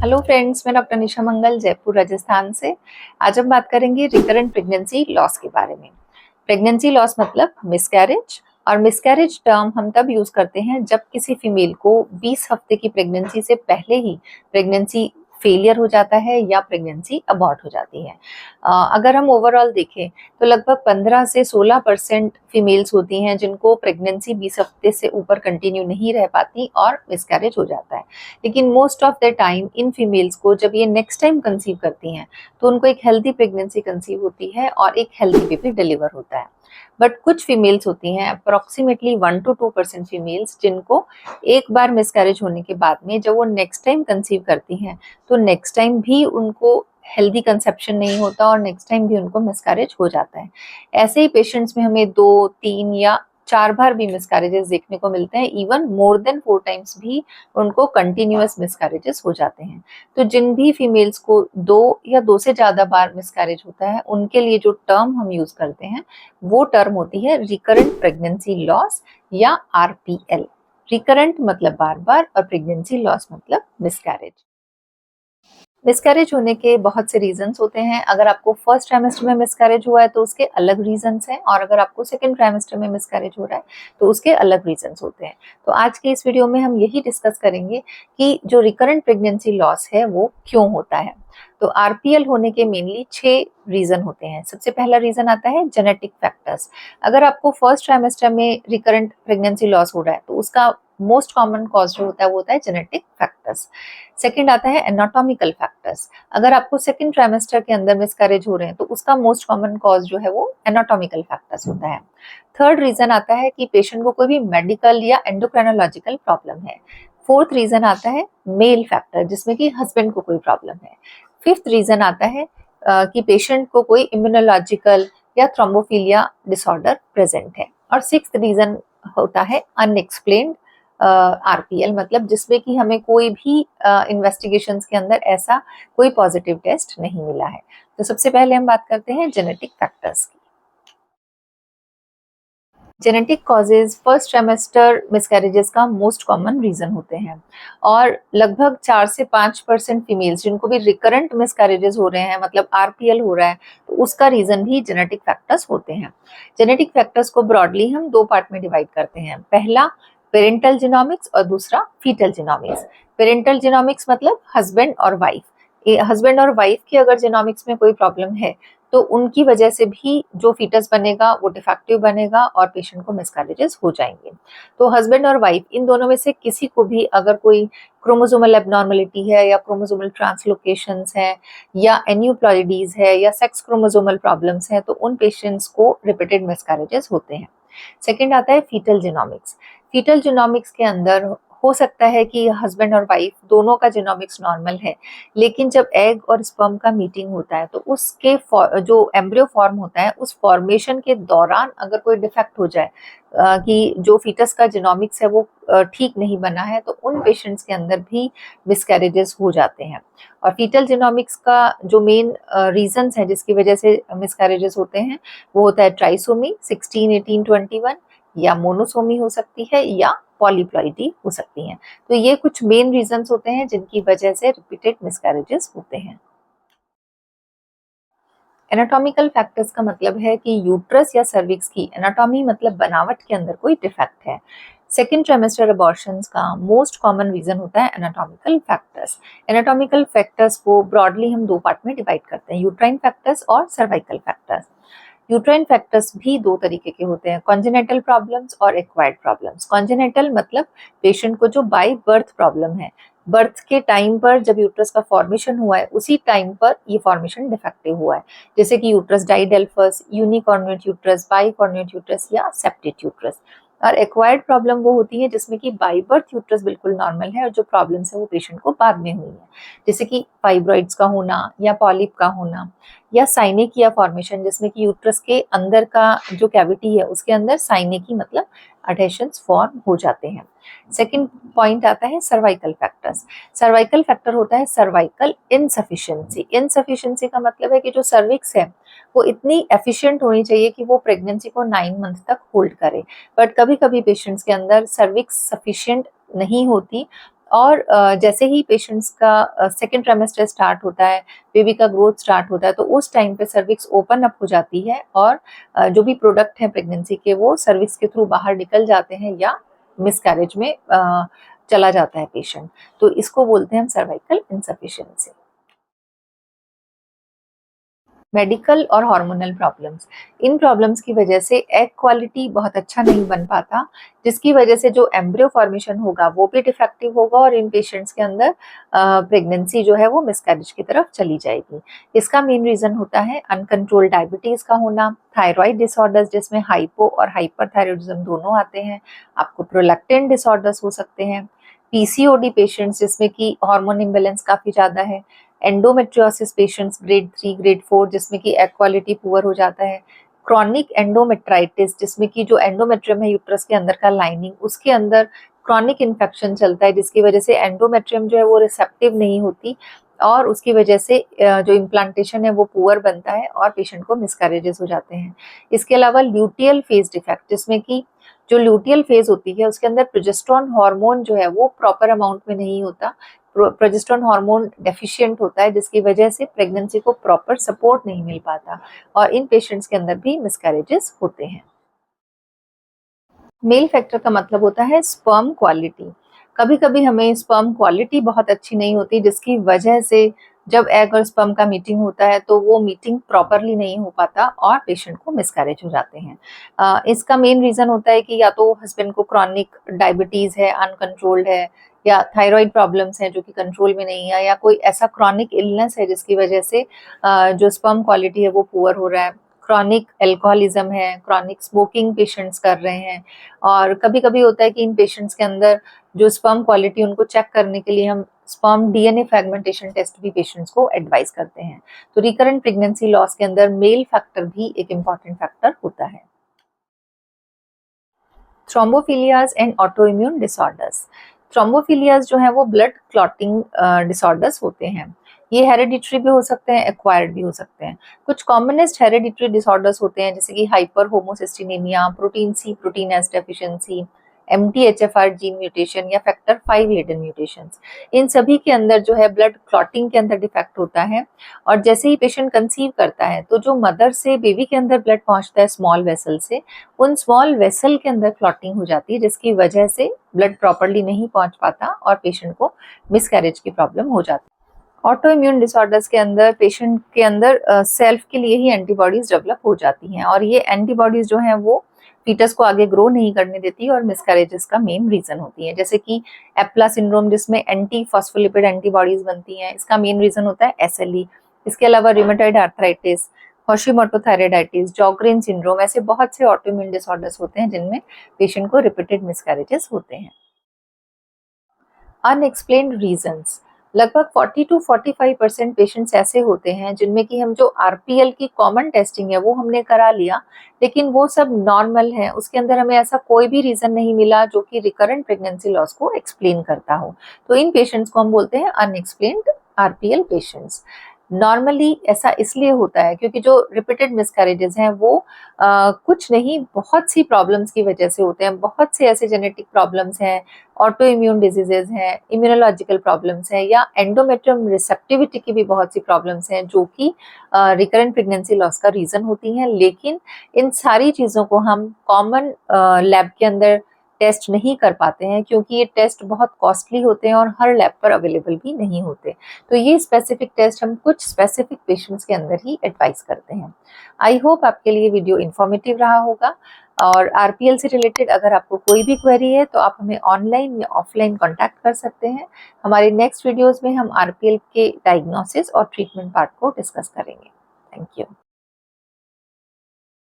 Hello friends, मैं doctor निशा मंगल जयपुर राजस्थान से। आज हम बात करेंगे रिकरेंट प्रेगनेंसी लॉस के बारे में। प्रेगनेंसी लॉस मतलब मिसकैरेज, और मिसकैरेज टर्म हम तब यूज करते हैं जब किसी फीमेल को 20 हफ्ते की प्रेगनेंसी से पहले ही प्रेगनेंसी फेलियर हो जाता है या प्रेगनेंसी अबॉर्ट हो जाती है। अगर हम ओवरऑल देखें तो लगभग 15 से 16% फीमेल्स होती हैं जिनको प्रेगनेंसी 20 हफ्ते से ऊपर कंटिन्यू नहीं रह पाती और मिसकैरेज हो जाता है। लेकिन most of the time in females को जब ये नेक्स्ट टाइम कंसीव करती हैं तो उनको एक हेल्दी प्रेगनेंसी कंसीव होती है और एक हेल्दी बेबी डिलीवर होता है। बट कुछ फीमेल्स होती हैं, अप्रोक्सीमेटली 1 to 2% फीमेल्स, जिनको एक बार मिसकैरेज होने के बाद में जब वो नेक्स्ट टाइम कंसीव करती हैं तो नेक्स्ट टाइम भी उनको हेल्दी कंसेप्शन नहीं होता और नेक्स्ट टाइम भी उनको मिसकैरेज हो जाता है। ऐसे ही पेशेंट्स में हमें 2, 3 या 4 बार भी मिसकैरेजेस देखने को मिलते हैं। इवन मोर देन 4 टाइम्स भी उनको कंटिन्यूअस मिसकैरेजेस हो जाते हैं। तो जिन भी फीमेल्स को 2 या 2 से ज्यादा बार मिसकैरेज होता है, उनके लिए जो टर्म हम यूज करते हैं वो टर्म होती है रिकरेंट प्रेगनेंसी लॉस या RPL। रिकरेंट मतलब बार बार और प्रेगनेंसी लॉस मतलब मिसकैरेज। मिसकैरेज होने के बहुत से रीजंस होते हैं। अगर आपको फर्स्ट ट्राइमेस्टर में मिसकैरेज हुआ है तो उसके अलग रीजंस हैं, और अगर आपको सेकंड ट्राइमेस्टर में मिसकैरेज हो रहा है तो उसके अलग रीजंस होते हैं। तो आज के इस वीडियो में हम यही डिस्कस करेंगे कि जो रिकरेंट प्रेगनेंसी लॉस है वो क्यों होता है। तो RPL होने के मेनली 6 रीजन होते हैं। सबसे पहला रीजन आता है जेनेटिक फैक्टर्स। अगर आपको फर्स्ट ट्राइमेस्टर में रिकरेंट प्रेगनेंसी लॉस हो रहा है तो उसका मोस्ट कॉमन कॉज जो होता है वो होता है जेनेटिक फैक्टर्स। सेकंड आता है एनाटॉमिकल फैक्टर्स। अगर आपको सेकंड ट्राइमेस्टर के अंदर मिसकैरेज हो रहे हैं तो उसका मोस्ट कॉमन कॉज जो है वो एनाटॉमिकल फैक्टर्स होता है। थर्ड रीजन आता है कि पेशेंट को कोई भी मेडिकल या एंडोक्राइनोलॉजिकल प्रॉब्लम है। फोर्थ रीजन आता है मेल फैक्टर, जिसमें कि हस्बैंड को कोई प्रॉब्लम है। फिफ्थ रीजन आता है कि पेशेंट को कोई इम्यूनोलॉजिकल या थ्रोम्बोफिलिया डिसऑर्डर प्रेजेंट है। और सिक्स्थ रीजन होता है अनएक्सप्लेन्ड RPL, मतलब जिसमें कि हमें कोई भी इन्वेस्टिगेशंस के अंदर ऐसा कोई पॉजिटिव टेस्ट नहीं मिला है। तो सबसे पहले हम बात करते हैं जेनेटिक फैक्टर्स की। Genetic causes first trimester miscarriages का मोस्ट कॉमन रीजन होते हैं, और लगभग 4 से 5% फीमेल्स जिनको भी रिकरेंट मिसकैरेजेस हो रहे हैं, मतलब RPL हो रहा है, तो उसका रीजन भी जेनेटिक फैक्टर्स होते हैं। जेनेटिक फैक्टर्स को ब्रॉडली हम 2 पार्ट में डिवाइड करते हैं। पहला पेरेंटल जीनोमिक्स और दूसरा फीटल जीनोमिक्स। पेरेंटल जीनोमिक्स मतलब हस्बैंड और वाइफ। हस्बैंड और वाइफ की अगर जीनोमिक्स में कोई प्रॉब्लम है तो उनकी वजह से भी जो फीटस बनेगा वो डिफेक्टिव बनेगा और पेशेंट को मिसकैरेजेस हो जाएंगे। तो हस्बैंड और वाइफ इन दोनों में से किसी को भी अगर कोई क्रोमोसोमल एबनॉर्मलिटी है या क्रोमोसोमल ट्रांसलोकेशंस है या एन्यूप्लॉइडीज है या सेक्स क्रोमोसोमल प्रॉब्लम्स हैं तो उन पेशेंट्स को रिपीटेड मिसकैरेजेस होते हैं। सेकेंड आता है फीटल जीनोमिक्स। फीटल जीनोमिक्स के अंदर हो सकता है कि हस्बैंड और वाइफ दोनों का जीनोमिक्स नॉर्मल है, लेकिन जब एग और स्पर्म का मीटिंग होता है तो उसके जो एम्ब्रियो फॉर्म होता है उस फॉर्मेशन के दौरान अगर कोई डिफेक्ट हो जाए कि जो फीटस का जीनोमिक्स है वो ठीक नहीं बना है, तो उन पेशेंट्स के अंदर भी मिसकैरेजेस हो जाते हैं। और फीटल जीनोमिक्स का जो मेन रीजंस है जिसकी वजह से मिसकैरेजेस होते हैं वो होता है ट्राइसोमी 16, 18, 21, या मोनोसोमी हो सकती है या पॉलीप्लॉइडी हो सकती हैं। तो ये कुछ मेन रीजंस होते हैं जिनकी वजह से रिपीटेड मिसकैरेजेस होते हैं। एनाटॉमिकल फैक्टर्स का मतलब है कि यूट्रस या सर्विक्स की एनाटॉमी मतलब बनावट के अंदर कोई डिफेक्ट है। सेकेंड ट्राइमेस्टर अबॉर्शंस का मोस्ट कॉमन रीजन होता है एनाटॉमिकल फैक्टर्स। एनाटॉमिकल फैक्टर्स को ब्रॉडली हम 2 पार्ट में डिवाइड करते हैं, यूट्राइन फैक्टर्स और सर्वाइकल फैक्टर्स। यूट्राइन फैक्टर्स भी 2 तरीके के होते हैं, कॉन्जेनिटल प्रॉब्लम्स और एक्वायर्ड प्रॉब्लम्स। कॉन्जेनिटल मतलब पेशेंट को जो बाय बर्थ प्रॉब्लम है, बर्थ के टाइम पर जब यूट्रस का फॉर्मेशन हुआ है उसी टाइम पर ये फॉर्मेशन डिफेक्टिव हुआ है, जैसे कि uterus didelphys, unicornuate uterus, bicornuate uterus या सेप्टेड यूट्रस। और एक्वायर्ड प्रॉब्लम वो होती है जिसमें कि बाय बर्थ यूट्रस बिल्कुल नॉर्मल है और जो प्रॉब्लम्स है वो पेशेंट को बाद में हुई है, जैसे कि फाइब्रॉइड्स का होना या पॉलिप का होना या साइनेकिया फॉर्मेशन, जिसमें कि यूट्रस के अंदर का जो कैविटी है उसके अंदर साइनेकी मतलब अडहेशंस फॉर्म हो जाते हैं। सेकंड पॉइंट आता है सर्वाइकल फैक्टर्स। सर्वाइकल फैक्टर होता है सर्वाइकल इनसफिशिएंसी। इनसफिशिएंसी का मतलब है कि जो सर्विक्स है वो इतनी एफिशिएंट होनी चाहिए कि वो प्रेगनेंसी को 9 मंथ तक होल्ड करे, बट कभी कभी पेशेंट्स के अंदर सर्विक्स सफिशिएंट नहीं होती और जैसे ही पेशेंट्स का सेकेंड ट्राइमेस्टर स्टार्ट होता है, बेबी का ग्रोथ स्टार्ट होता है, तो उस टाइम पे सर्विक्स ओपन अप हो जाती है और जो भी प्रोडक्ट हैं प्रेगनेंसी के वो सर्विक्स के थ्रू बाहर निकल जाते हैं या मिसकैरेज में चला जाता है पेशेंट। तो इसको बोलते हैं हम सर्वाइकल इनसफिशिएंसी। मेडिकल और हार्मोनल प्रॉब्लम्स, इन प्रॉब्लम्स की वजह से एग क्वालिटी बहुत अच्छा नहीं बन पाता, जिसकी वजह से जो एम्ब्रियो फॉर्मेशन होगा वो भी डिफेक्टिव होगा और इन पेशेंट्स के अंदर प्रेगनेंसी जो है वो मिसकैरेज की तरफ चली जाएगी। इसका मेन रीजन होता है अनकंट्रोल्ड डायबिटीज का होना, थायराइड डिसऑर्डर्स जिसमें हाइपो और हाइपरथायरॉइडिज्म दोनों आते हैं, आपको प्रोलैक्टिन डिसऑर्डर्स हो सकते हैं, पीसीओडी पेशेंट्स जिसमें कि हार्मोन इम्बैलेंस काफी ज्यादा है, एंडोमेट्रियोसिस पेशेंट्स ग्रेड 3 ग्रेड 4 जिसमें कि एग क्वालिटी पुअर हो जाता है, क्रॉनिक एंडोमेट्राइटिस जिसमें कि जो एंडोमेट्रियम है यूट्रस के अंदर का लाइनिंग उसके अंदर क्रॉनिक इन्फेक्शन चलता है, जिसकी वजह से एंडोमेट्रियम जो है वो रिसेप्टिव नहीं होती और उसकी वजह से जो इम्प्लांटेशन है वो पुअर बनता है और पेशेंट को मिसकैरेजेस हो जाते हैं। इसके अलावा ल्यूटियल फेज डिफेक्ट जिसमें कि जो ल्यूटियल फेज होती है उसके अंदर प्रोजेस्टेरोन हार्मोन जो है वो प्रॉपर अमाउंट में नहीं होता, प्रोजेस्टेरोन हार्मोन डेफिशिएंट होता है, जिसकी वजह से प्रेगनेंसी को प्रॉपर सपोर्ट नहीं मिल पाता और इन पेशेंट्स के अंदर भी मिसकैरेजेस होते हैं। मेल फैक्टर का मतलब होता है स्पर्म क्वालिटी। कभी कभी हमें स्पर्म क्वालिटी बहुत अच्छी नहीं होती, जिसकी वजह से जब एग और स्पर्म का मीटिंग होता है तो वो मीटिंग प्रॉपरली नहीं हो पाता और पेशेंट को मिसकैरेज हो जाते हैं। इसका मेन रीजन होता है कि या तो हस्बैंड को क्रॉनिक डायबिटीज है, अनकंट्रोल्ड है, या थायराइड प्रॉब्लम्स हैं जो कि कंट्रोल में नहीं है, या कोई ऐसा क्रॉनिक इलनेस है जिसकी वजह से जो स्पर्म क्वालिटी है वो पुअर हो रहा है, क्रॉनिक एल्कोहलिज्म है, क्रॉनिक स्मोकिंग पेशेंट्स कर रहे हैं, और कभी कभी होता है कि इन पेशेंट्स के अंदर जो स्पर्म क्वालिटी उनको चेक करने के लिए हम स्पर्म डीएनए फ्रेगमेंटेशन टेस्ट भी पेशेंट्स को एडवाइस करते हैं। तो रिकरेंट प्रेगनेंसी लॉस के अंदर मेल फैक्टर भी एक इम्पॉर्टेंट फैक्टर होता है। थ्रोम्बोफिलियाज एंड ऑटोइम्यून डिसऑर्डर्स, थ्रोम्बोफिलियाज जो है वो ब्लड क्लॉटिंग डिसऑर्डर्स होते हैं। ये हेरेडिटरी भी हो सकते हैं, एक्वायर्ड भी हो सकते हैं। कुछ कॉमनेस्ट हेरेडिटरी डिसऑर्डर्स होते हैं जैसे कि hyperhomocysteinemia, protein C protein S deficiency, MTHFR gene mutation या फैक्टर 5 लेडन म्यूटेशंस। इन सभी के अंदर जो है ब्लड क्लॉटिंग के अंदर डिफेक्ट होता है और जैसे ही पेशेंट कंसीव करता है तो जो मदर से बेबी के अंदर ब्लड पहुंचता है स्मॉल वेसल से, उन स्मॉल वेसल के अंदर क्लॉटिंग हो जाती है, जिसकी वजह से ब्लड प्रॉपरली नहीं पहुंच पाता और पेशेंट को मिसकैरेज की प्रॉब्लम हो जाती है। ऑटो इम्यून डिसऑर्डर्स के अंदर पेशेंट के अंदर सेल्फ के लिए ही एंटीबॉडीज डेवलप हो जाती हैं और ये एंटीबॉडीज जो हैं वो फीटस को आगे ग्रो नहीं करने देती और मिसकैरेजेस का मेन रीजन होती है। जैसे कि एप्ला सिंड्रोम जिसमें एंटी फॉस्फोलिपिड एंटीबॉडीज बनती हैं, इसका मेन रीजन होता है SLE। इसके अलावा रिमेटॉइड आर्थराइटिस, हॉशिमोटो थायराइडाइटिस, जॉगरेन सिंड्रोम, ऐसे बहुत से ऑटो इम्यून डिसऑर्डर्स होते हैं जिनमें पेशेंट को रिपीटेड मिसकैरेजेस होते हैं। अनएक्सप्लेन्ड रीजंस, लगभग 40 to 45% पेशेंट्स ऐसे होते हैं जिनमें कि हम जो RPL की कॉमन टेस्टिंग है वो हमने करा लिया, लेकिन वो सब नॉर्मल है, उसके अंदर हमें ऐसा कोई भी रीजन नहीं मिला जो कि रिकरेंट प्रेगनेंसी लॉस को एक्सप्लेन करता हो। तो इन पेशेंट्स को हम बोलते हैं अनएक्सप्लेन्ड RPL पेशेंट्स। नॉर्मली ऐसा इसलिए होता है क्योंकि जो रिपीटेड मिसकैरेजेस हैं वो कुछ नहीं, बहुत सी प्रॉब्लम्स की वजह से होते हैं। बहुत से ऐसे जेनेटिक प्रॉब्लम्स हैं, ऑटो इम्यून डिजीजेज हैं, इम्यूनोलॉजिकल प्रॉब्लम्स हैं, या एंडोमेट्रियम रिसेप्टिविटी की भी बहुत सी प्रॉब्लम्स हैं जो कि रिकरेंट प्रेगनेंसी लॉस का रीजन होती हैं। लेकिन इन सारी चीज़ों को हम कॉमन लैब के अंदर टेस्ट नहीं कर पाते हैं क्योंकि ये टेस्ट बहुत कॉस्टली होते हैं और हर लैब पर अवेलेबल भी नहीं होते। तो ये स्पेसिफिक टेस्ट हम कुछ स्पेसिफिक पेशेंट्स के अंदर ही एडवाइस करते हैं। आई होप आपके लिए वीडियो इन्फॉर्मेटिव रहा होगा और RPL से रिलेटेड अगर आपको कोई भी क्वेरी है तो आप हमें ऑनलाइन या ऑफलाइन कॉन्टैक्ट कर सकते हैं। हमारे नेक्स्ट वीडियोज़ में हम RPL के डायग्नोसिस और ट्रीटमेंट पार्ट को डिस्कस करेंगे। Thank you.